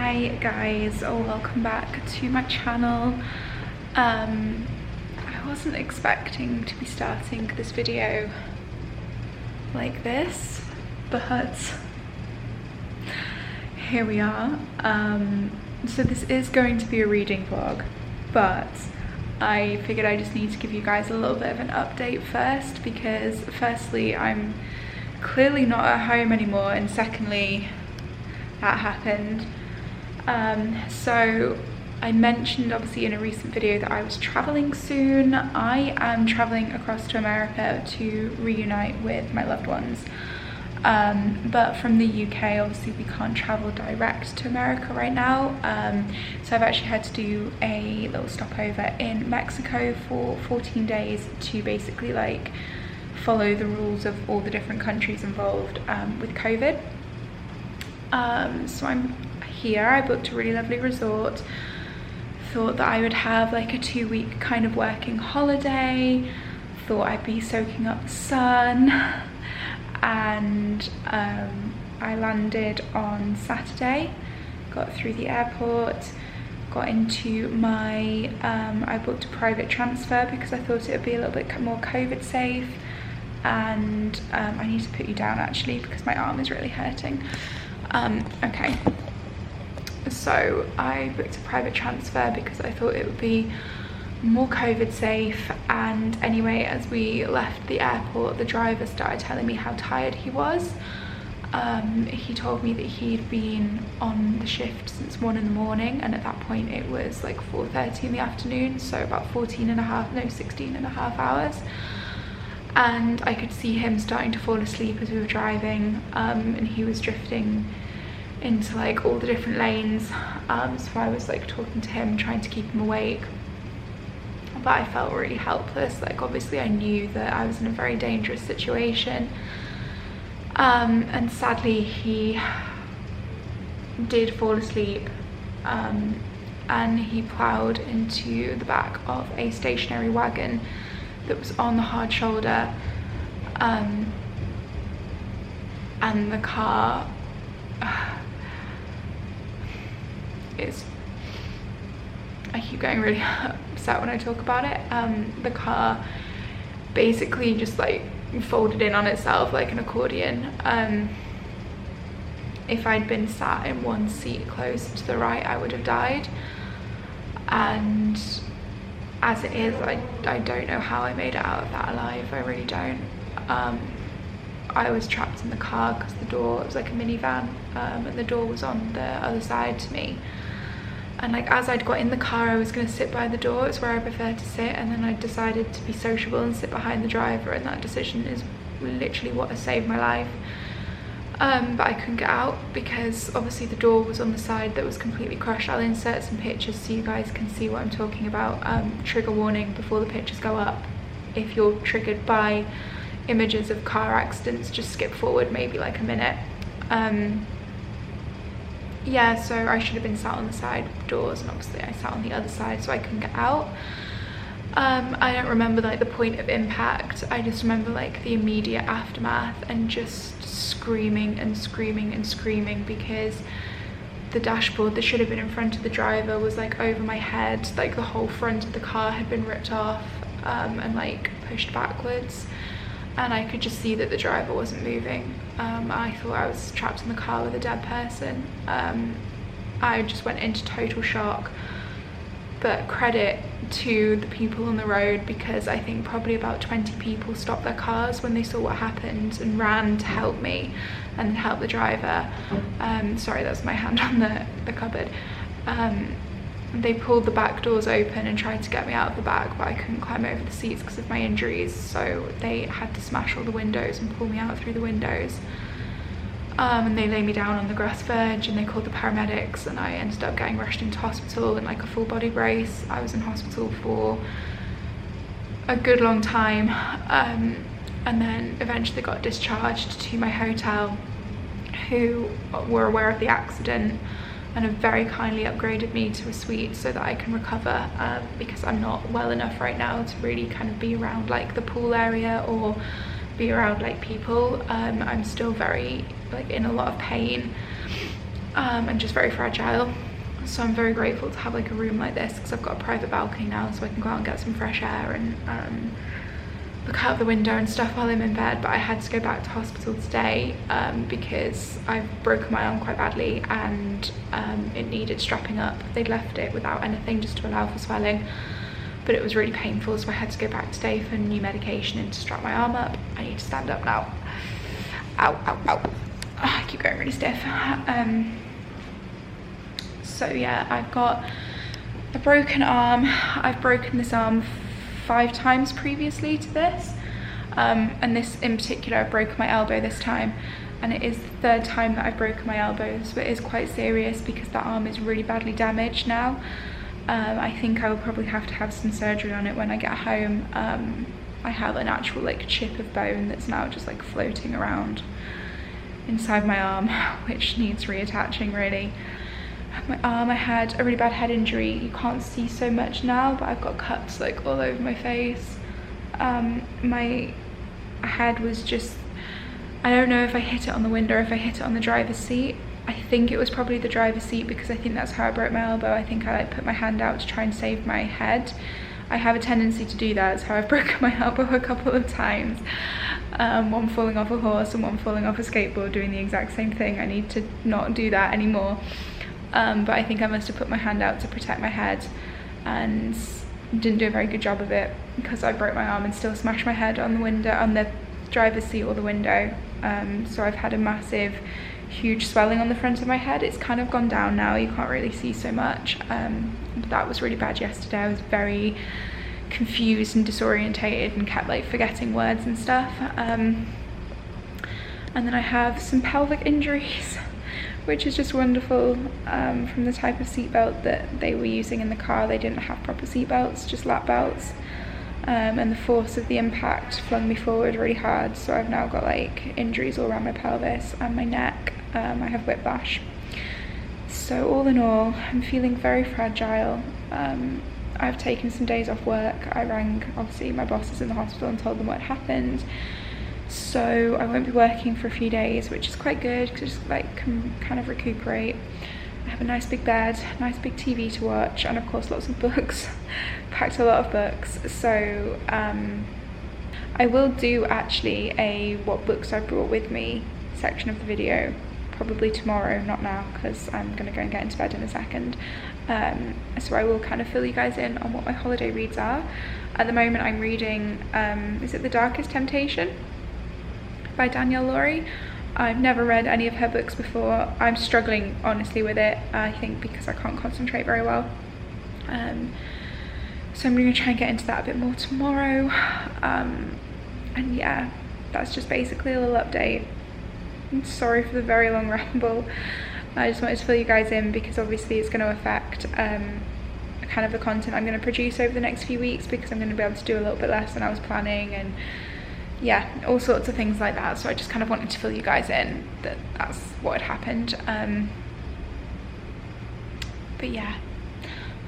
Hi guys, welcome back to my channel. I wasn't expecting to be starting this video like this, but here we are. So this is going to be a reading vlog, but I figured I just need to give you guys a little bit of an update first, because firstly I'm clearly not at home anymore, and secondly that happened. So I mentioned obviously in a recent video that I was traveling soon. I am traveling across to America to reunite with my loved ones, but from the UK obviously we can't travel direct to America right now, so I've actually had to do a little stopover in Mexico for 14 days to basically like follow the rules of all the different countries involved with COVID. So I'm here. I booked a really lovely resort, thought that I would have like a 2-week kind of working holiday, thought I'd be soaking up the sun, and I landed on Saturday, got through the airport, got into my, I booked a private transfer because I thought it would be a little bit more COVID safe, and I need to put you down actually because my arm is really hurting. Okay, so I booked a private transfer because I thought it would be more COVID safe. And anyway, as we left the airport, the driver started telling me how tired he was. He told me that he'd been on the shift since 1 in the morning, and at that point it was like 4:30 in the afternoon, so about 16 and a half hours. And I could see him starting to fall asleep as we were driving, and he was drifting into like all the different lanes, so I was like talking to him, trying to keep him awake, but I felt really helpless. Like obviously I knew that I was in a very dangerous situation, and sadly he did fall asleep, and he ploughed into the back of a stationary wagon that was on the hard shoulder, and the car I keep getting really upset when I talk about it. The car basically just like folded in on itself like an accordion. If I'd been sat in one seat closer to the right, I would have died, and as it is, I don't know how I made it out of that alive. I really don't. I was trapped in the car because the door, it was like a minivan, and the door was on the other side to me. And like as I'd got in the car, I was going to sit by the door, it's where I prefer to sit, and then I decided to be sociable and sit behind the driver, and that decision is literally what has saved my life. But I couldn't get out because obviously the door was on the side that was completely crushed. I'll insert some pictures so you guys can see what I'm talking about. Trigger warning before the pictures go up. If you're triggered by images of car accidents, just skip forward maybe like a minute. Yeah, so I should have been sat on the side doors, and obviously I sat on the other side, so I couldn't get out. I don't remember like the point of impact. I just remember like the immediate aftermath and just screaming and screaming and screaming because the dashboard that should have been in front of the driver was like over my head. Like the whole front of the car had been ripped off, and like pushed backwards, and I could just see that the driver wasn't moving. I thought I was trapped in the car with a dead person. I just went into total shock, but credit to the people on the road, because I think probably about 20 people stopped their cars when they saw what happened and ran to help me and help the driver. Sorry, that's my hand on the cupboard. They pulled the back doors open and tried to get me out of the back, but I couldn't climb over the seats because of my injuries, so they had to smash all the windows and pull me out through the windows. And they laid me down on the grass verge, and they called the paramedics, and I ended up getting rushed into hospital in like a full body brace. I was in hospital for a good long time, and then eventually got discharged to my hotel, who were aware of the accident and have very kindly upgraded me to a suite so that I can recover, because I'm not well enough right now to really kind of be around like the pool area or be around like people. I'm still very like in a lot of pain, and just very fragile. So I'm very grateful to have like a room like this, because I've got a private balcony now, so I can go out and get some fresh air and look out the window and stuff while I'm in bed. But I had to go back to hospital today because I've broken my arm quite badly, and it needed strapping up. They'd left it without anything just to allow for swelling, but it was really painful, so I had to go back today for new medication and to strap my arm up. I need to stand up now. Ow, ow, ow. Oh, I keep going really stiff. So yeah, I've got a broken arm. I've broken this arm 5 times previously to this, and this in particular, I've broken my elbow this time, and it is the 3rd time that I've broken my elbow, so it is quite serious because that arm is really badly damaged now. I think I will probably have to have some surgery on it when I get home. I have an actual like chip of bone that's now just like floating around inside my arm, which needs reattaching really. My arm, I had a really bad head injury. You can't see so much now, but I've got cuts like all over my face. My head was just, I don't know if I hit it on the window or if I hit it on the driver's seat. I think it was probably the driver's seat, because I think that's how I broke my elbow. I think I like put my hand out to try and save my head. I have a tendency to do that. It's how I've broken my elbow a couple of times. One falling off a horse and one falling off a skateboard, doing the exact same thing. I need to not do that anymore. But I think I must have put my hand out to protect my head and didn't do a very good job of it, because I broke my arm and still smashed my head on the window, on the driver's seat or the window. So I've had a massive, huge swelling on the front of my head. It's kind of gone down now, you can't really see so much. But that was really bad yesterday. I was very confused and disorientated and kept like forgetting words and stuff. And then I have some pelvic injuries, which is just wonderful, from the type of seatbelt that they were using in the car. They didn't have proper seatbelts, just lap belts. And the force of the impact flung me forward really hard, so I've now got like injuries all around my pelvis and my neck. I have whiplash. So all in all, I'm feeling very fragile. I've taken some days off work. I rang obviously my bosses in the hospital and told them what happened. So I won't be working for a few days, which is quite good because I just like can kind of recuperate. I have a nice big bed, nice big TV to watch, and of course lots of books. Packed a lot of books. So I will do actually a what books I brought with me section of the video, probably tomorrow, not now, because I'm gonna go and get into bed in a second. So I will kind of fill you guys in on what my holiday reads are. At the moment I'm reading, is it The Darkest Temptation by Danielle Laurie. I've never read any of her books before. I'm struggling honestly with it, I think because I can't concentrate very well. So I'm going to try and get into that a bit more tomorrow. And yeah, that's just basically a little update. I'm sorry for the very long ramble. I just wanted to fill you guys in because obviously it's going to affect kind of the content I'm going to produce over the next few weeks, because I'm going to be able to do a little bit less than I was planning, and yeah, all sorts of things like that. So I just kind of wanted to fill you guys in that that's what had happened. But yeah,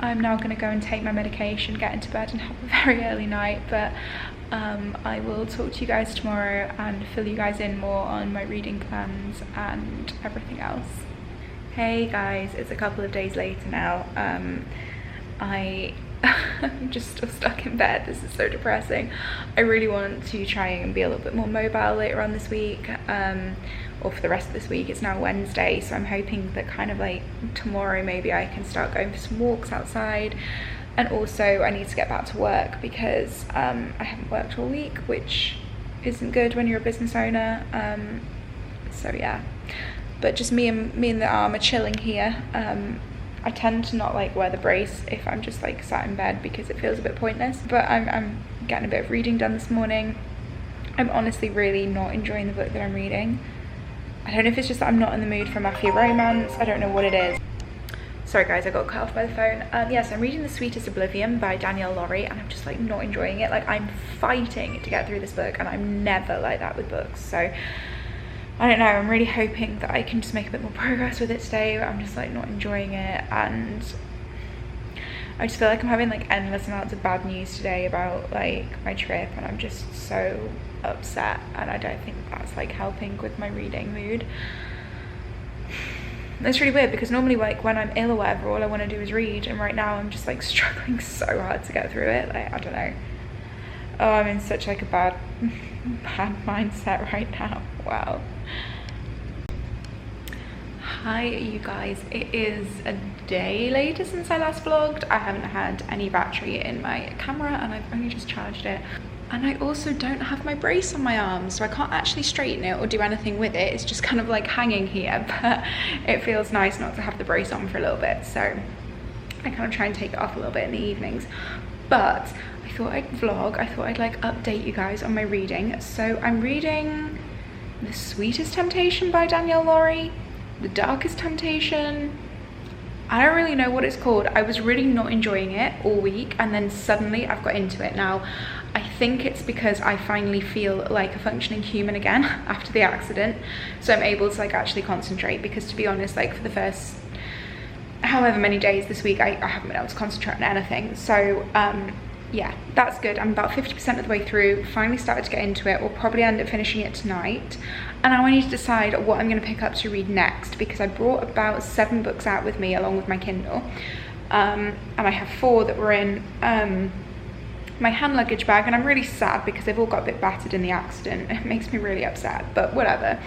I'm now going to go and take my medication, get into bed and have a very early night. But I will talk to you guys tomorrow and fill you guys in more on my reading plans and everything else. Hey guys, it's a couple of days later now. I'm just still stuck in bed. This is so depressing. I really want to try and be a little bit more mobile later on this week, or for the rest of this week. It's now Wednesday, so I'm hoping that kind of like tomorrow maybe I can start going for some walks outside. And also I need to get back to work because I haven't worked all week, which isn't good when you're a business owner. So yeah, but just me and the arm are chilling here. I tend to not like wear the brace if I'm just like sat in bed because it feels a bit pointless, but I'm getting a bit of reading done this morning. I'm honestly really not enjoying the book that I'm reading. I don't know if it's just that I'm not in the mood for mafia romance. I don't know what it is. Sorry guys, I got cut off by the phone. Yes, I'm reading The Sweetest Oblivion by Danielle Laurie, and I'm just like not enjoying it. Like I'm fighting to get through this book, and I'm never like that with books. So I don't know, I'm really hoping that I can just make a bit more progress with it today. I'm just like not enjoying it, and I just feel like I'm having like endless amounts of bad news today about like my trip, and I'm just so upset, and I don't think that's like helping with my reading mood. That's really weird because normally like when I'm ill or whatever, all I want to do is read, and right now I'm just like struggling so hard to get through it. Like, I don't know. Oh, I'm in such like a bad mindset right now. Wow. Hi you guys, it is a day later since I last vlogged. I haven't had any battery in my camera and I've only just charged it. And I also don't have my brace on my arm, so I can't actually straighten it or do anything with it. It's just kind of like hanging here, but it feels nice not to have the brace on for a little bit. So I kind of try and take it off a little bit in the evenings. But I thought I'd vlog, I thought I'd like update you guys on my reading. So I'm reading The Sweetest Temptation by Danielle Laurie, The Darkest Temptation. I don't really know what it's called. I was really not enjoying it all week and then suddenly I've got into it now. I think it's because I finally feel like a functioning human again after the accident. So I'm able to like actually concentrate, because to be honest, like for the first however many days this week, I haven't been able to concentrate on anything. So yeah, that's good. I'm about 50% of the way through, finally started to get into it. We'll probably end up finishing it tonight. And now I need to decide what I'm going to pick up to read next, because I brought about 7 books out with me along with my Kindle. And I have 4 that were in my hand luggage bag, and I'm really sad because they've all got a bit battered in the accident. It makes me really upset, but whatever.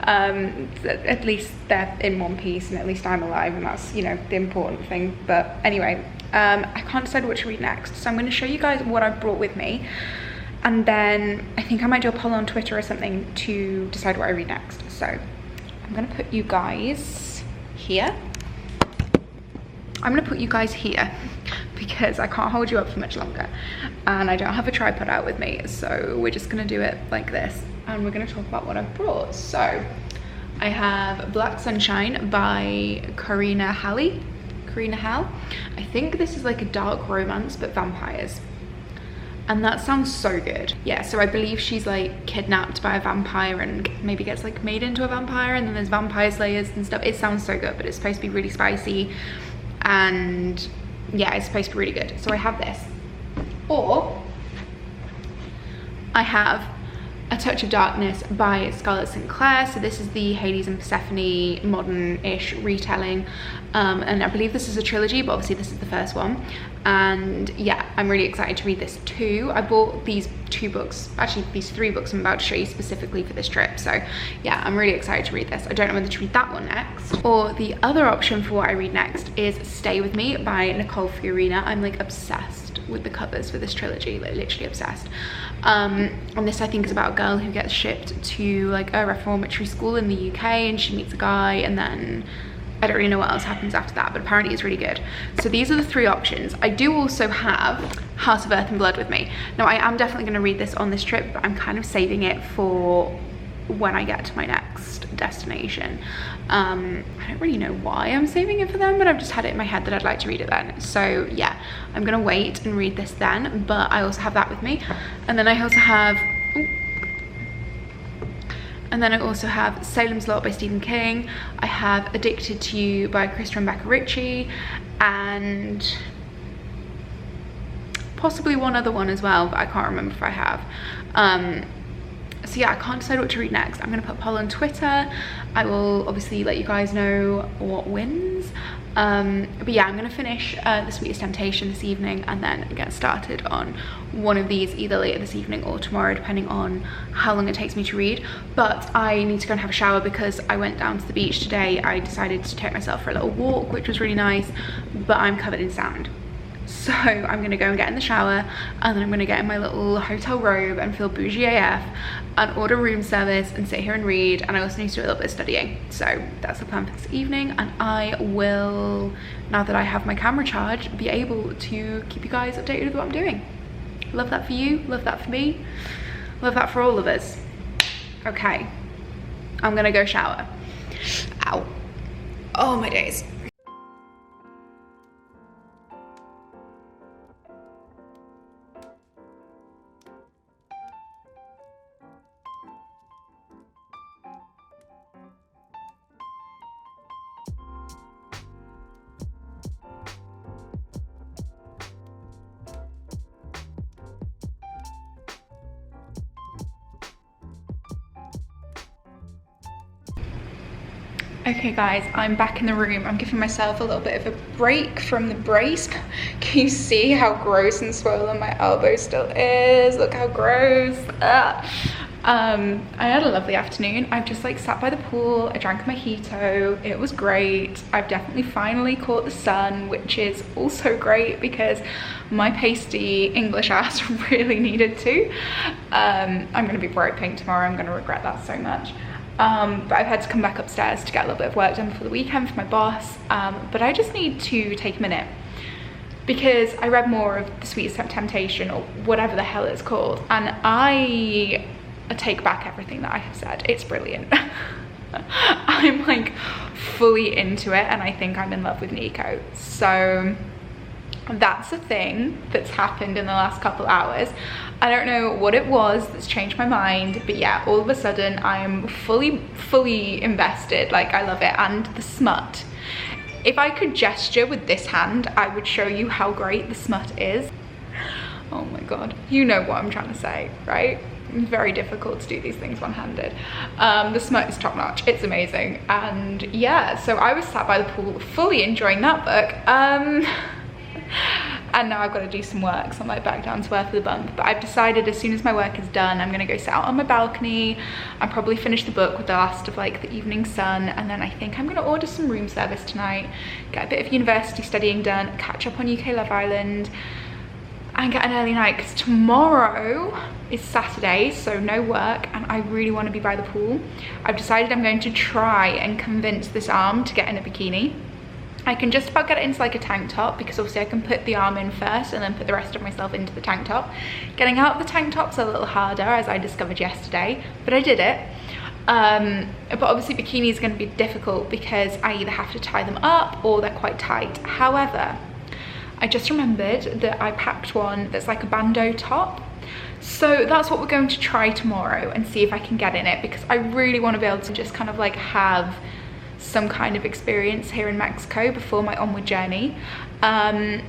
At least they're in one piece and at least I'm alive, and that's, you know, the important thing. But anyway, I can't decide what to read next, so I'm going to show you guys what I've brought with me, and then I think I might do a poll on Twitter or something to decide what I read next. So I'm going to put you guys here. I'm going to put you guys here because I can't hold you up for much longer and I don't have a tripod out with me, so we're just going to do it like this and we're going to talk about what I've brought. So I have Black Sunshine by Karina Halle. I think this is like a dark romance but vampires, and that sounds so good. Yeah, so I believe she's like kidnapped by a vampire and maybe gets like made into a vampire, and then there's vampire slayers and stuff. It sounds so good, but it's supposed to be really spicy, and yeah, it's supposed to be really good. So I have this, or I have A Touch of Darkness by Scarlett St. Clair. So this is the Hades and Persephone modern-ish retelling, and I believe this is a trilogy, but obviously this is the first one. And yeah, I'm really excited to read this too. I bought these 2 books, actually these 3 books I'm about to show you specifically for this trip. So yeah, I'm really excited to read this. I don't know whether to read that one next, or the other option for what I read next is Stay With Me by Nicole Fiorina. I'm like obsessed with the covers for this trilogy, like literally obsessed. And this I think is about a girl who gets shipped to like a reformatory school in the UK, and she meets a guy, and then I don't really know what else happens after that, but apparently it's really good. So these are the 3 options. I do also have Heart of Earth and Blood with me. Now I am definitely going to read this on this trip, but I'm kind of saving it for when I get to my next destination. I don't really know why I'm saving it for them, but I've just had it in my head that I'd like to read it then. So yeah, I'm gonna wait and read this then, but I also have that with me. And then I also have Salem's Lot by Stephen King. I have Addicted to You by Krista and Becca Ritchie, and possibly one other one as well, but I can't remember if I have. So yeah, I can't decide what to read next. I'm gonna put a poll on Twitter. I will obviously let you guys know what wins. But yeah, I'm gonna finish The Sweetest Temptation this evening and then get started on one of these either later this evening or tomorrow, depending on how long it takes me to read. But I need to go and have a shower because I went down to the beach today. I decided to take myself for a little walk, which was really nice, but I'm covered in sand. So I'm gonna go and get in the shower, and then I'm gonna get in my little hotel robe and feel bougie AF and order room service and sit here and read. And I also need to do a little bit of studying. So that's the plan for this evening, and I will, now that I have my camera charged, be able to keep you guys updated with what I'm doing. Love that for you, love that for me, love that for all of us. Okay, I'm gonna go shower. Ow. Oh my days. Okay guys, I'm back in the room. I'm giving myself a little bit of a break from the brace. Can you see how gross and swollen my elbow still is? Look how gross. I had a lovely afternoon. I've just like sat by the pool. I drank a mojito. It was great. I've definitely finally caught the sun, which is also great because my pasty English ass really needed to. I'm gonna be bright pink tomorrow. I'm gonna regret that so much. But I've had to come back upstairs to get a little bit of work done before the weekend for my boss. But I just need to take a minute because I read more of The Sweetest Temptation, or whatever the hell it's called, and I take back everything that I have said. It's brilliant. I'm like fully into it, and I think I'm in love with Nico. So that's a thing that's happened in the last couple hours. I don't know what it was that's changed my mind, but yeah, all of a sudden I'm fully invested. Like, I love it. And the smut, if I could gesture with this hand, I would show you how great the smut is. Oh my god, you know what I'm trying to say, right? It's very difficult to do these things one-handed. The smut is top-notch. It's amazing. And yeah, so I was sat by the pool fully enjoying that book. And now I've got to do some work, so I'm like back down to earth with a bump. But I've decided as soon as my work is done, I'm gonna go sit out on my balcony and probably finish the book with the last of like the evening sun, and then I think I'm gonna order some room service tonight, get a bit of university studying done, catch up on UK Love Island, and get an early night because tomorrow is Saturday, so no work, and I really want to be by the pool. I've decided I'm going to try and convince this arm to get in a bikini. I can just about get it into like a tank top because obviously I can put the arm in first and then put the rest of myself into the tank top. Getting out of the tank top's a little harder, as I discovered yesterday, but I did it. But obviously bikini is going to be difficult because I either have to tie them up or they're quite tight. However, I just remembered that I packed one that's like a bandeau top. So that's what we're going to try tomorrow and see if I can get in it, because I really want to be able to just kind of like have some kind of experience here in Mexico before my onward journey. I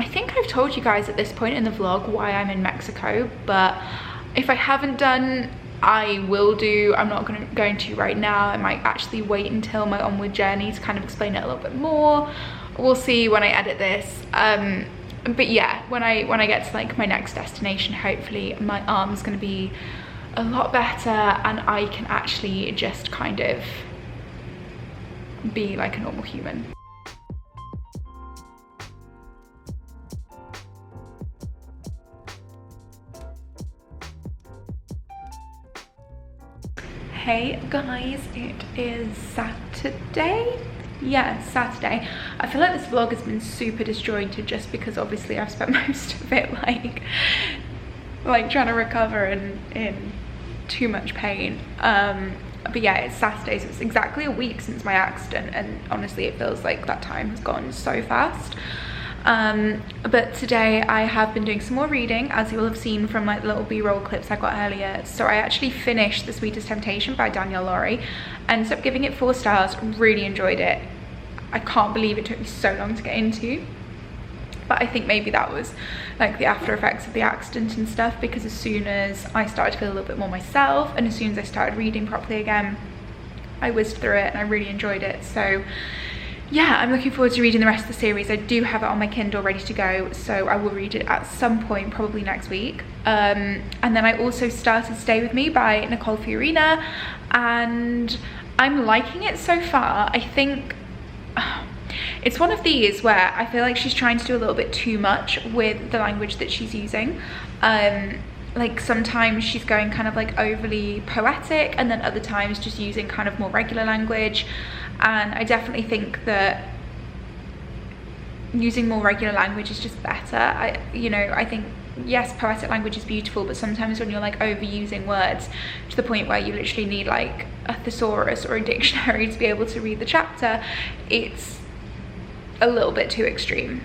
think I've told you guys at this point in the vlog why I'm in Mexico, but if I haven't done, I will do. I'm not going to right now. I might actually wait until my onward journey to kind of explain it a little bit more. We'll see when I edit this. But yeah, when I get to like my next destination, hopefully my arm's gonna be a lot better and I can actually just kind of be like a normal human. Hey guys, it is Saturday. Yeah, Saturday. I feel like this vlog has been super disjointed just because obviously I've spent most of it like trying to recover and in too much pain. But yeah, it's Saturday, so it's exactly a week since my accident, and honestly it feels like that time has gone so fast. But today I have been doing some more reading, as you will have seen from like the little b-roll clips I got earlier. So I actually finished The Sweetest Temptation by Danielle Laurie, ended up giving it 4 stars, really enjoyed it. I can't believe it took me so long to get into, but I think maybe that was like the after effects of the accident and stuff, because as soon as I started to feel a little bit more myself and as soon as I started reading properly again, I whizzed through it and I really enjoyed it. So yeah, I'm looking forward to reading the rest of the series. I do have it on my Kindle ready to go, so I will read it at some point, probably next week. And then I also started Stay With Me by Nicole Fiorina, and I'm liking it so far. I think it's one of these where I feel like she's trying to do a little bit too much with the language that she's using. Like sometimes she's going kind of like overly poetic, and then other times just using kind of more regular language. And I definitely think that using more regular language is just better. I think yes, poetic language is beautiful, but sometimes when you're like overusing words to the point where you literally need like a thesaurus or a dictionary to be able to read the chapter, it's a little bit too extreme.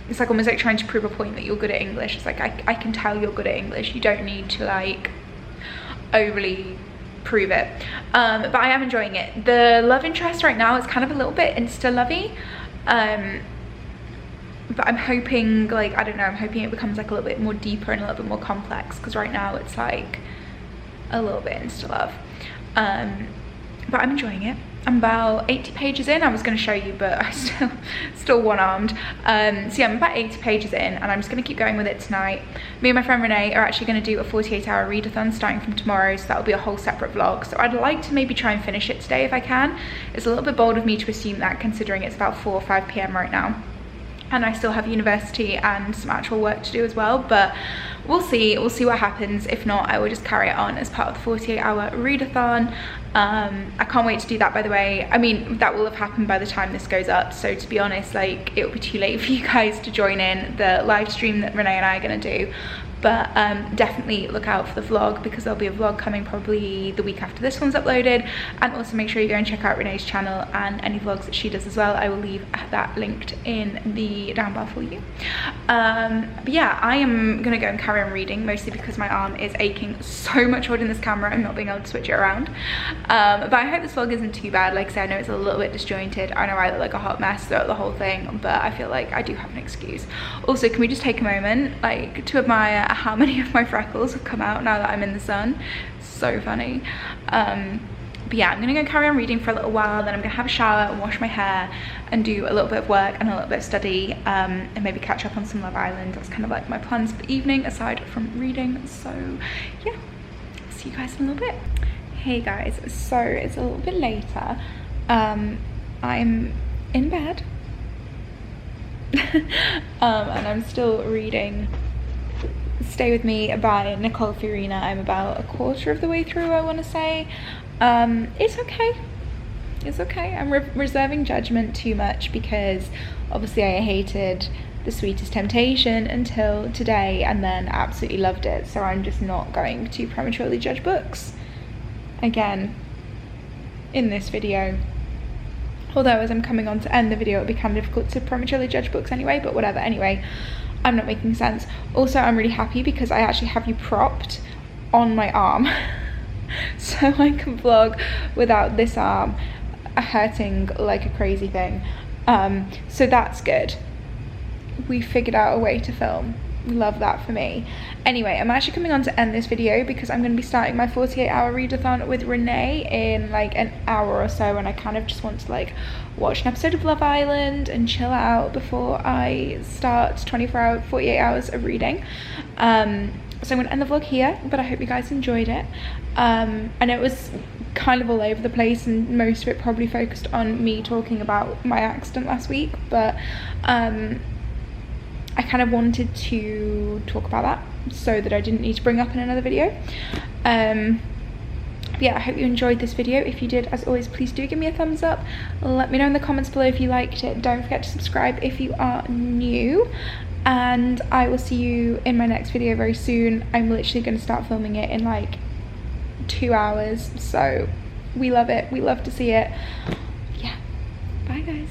It's like almost like trying to prove a point that you're good at English. It's like I can tell you're good at English, you don't need to like overly prove it. But I am enjoying it. The love interest right now is kind of a little bit insta-lovey, but I'm hoping, like, I don't know, I'm hoping it becomes like a little bit more deeper and a little bit more complex, because right now it's like a little bit insta-love. But I'm enjoying it. I'm about 80 pages in. I was going to show you, but I still one-armed. So yeah, I'm about 80 pages in, and I'm just going to keep going with it tonight. Me and my friend Renee are actually going to do a 48-hour readathon starting from tomorrow, so that'll be a whole separate vlog. So I'd like to maybe try and finish it today if I can. It's a little bit bold of me to assume that, considering it's about 4 or 5 p.m. right now. And I still have university and some actual work to do as well, but we'll see what happens. If not, I will just carry it on as part of the 48-hour readathon. I can't wait to do that, by the way. I mean, that will have happened by the time this goes up, so to be honest, like, it will be too late for you guys to join in the live stream that Renee and I are going to do. But definitely look out for the vlog, because there'll be a vlog coming probably the week after this one's uploaded. And also make sure you go and check out Renee's channel and any vlogs that she does as well. I will leave that linked in the down bar for you. But yeah, I am gonna go and carry on reading, mostly because my arm is aching so much holding this camera and not being able to switch it around. But I hope this vlog isn't too bad. Like I said, I know it's a little bit disjointed. I know I look like a hot mess throughout the whole thing, but I feel like I do have an excuse. Also, can we just take a moment, like, to admire how many of my freckles have come out now that I'm in the sun? So funny. But yeah, I'm gonna go carry on reading for a little while, then I'm gonna have a shower and wash my hair and do a little bit of work and a little bit of study, and maybe catch up on some Love Island. That's kind of like my plans for the evening aside from reading. So yeah, see you guys in a little bit. Hey guys, so it's a little bit later. I'm in bed and I'm still reading Stay With Me by Nicole Fiorina. I'm about a quarter of the way through, I want to say. It's okay. It's okay. I'm reserving judgment too much, because obviously I hated The Sweetest Temptation until today and then absolutely loved it. So I'm just not going to prematurely judge books again in this video. Although as I'm coming on to end the video, it'll be kind of difficult to prematurely judge books anyway, but whatever. Anyway, I'm not making sense. Also, I'm really happy because I actually have you propped on my arm so I can vlog without this arm hurting like a crazy thing. So that's good. We figured out a way to film. Love that for me. Anyway, I'm actually coming on to end this video because I'm going to be starting my 48-hour readathon with Renee in like an hour or so, and I kind of just want to like watch an episode of Love Island and chill out before I start 48 hours of reading. So I'm going to end the vlog here, but I hope you guys enjoyed it. I know it was kind of all over the place and most of it probably focused on me talking about my accident last week, but I kind of wanted to talk about that so that I didn't need to bring up in another video. Yeah, I hope you enjoyed this video. If you did, as always, please do give me a thumbs up. Let me know in the comments below if you liked it. Don't forget to subscribe if you are new, and I will see you in my next video very soon. I'm literally going to start filming it in like 2 hours, so we love it. We love to see it. Yeah, bye guys.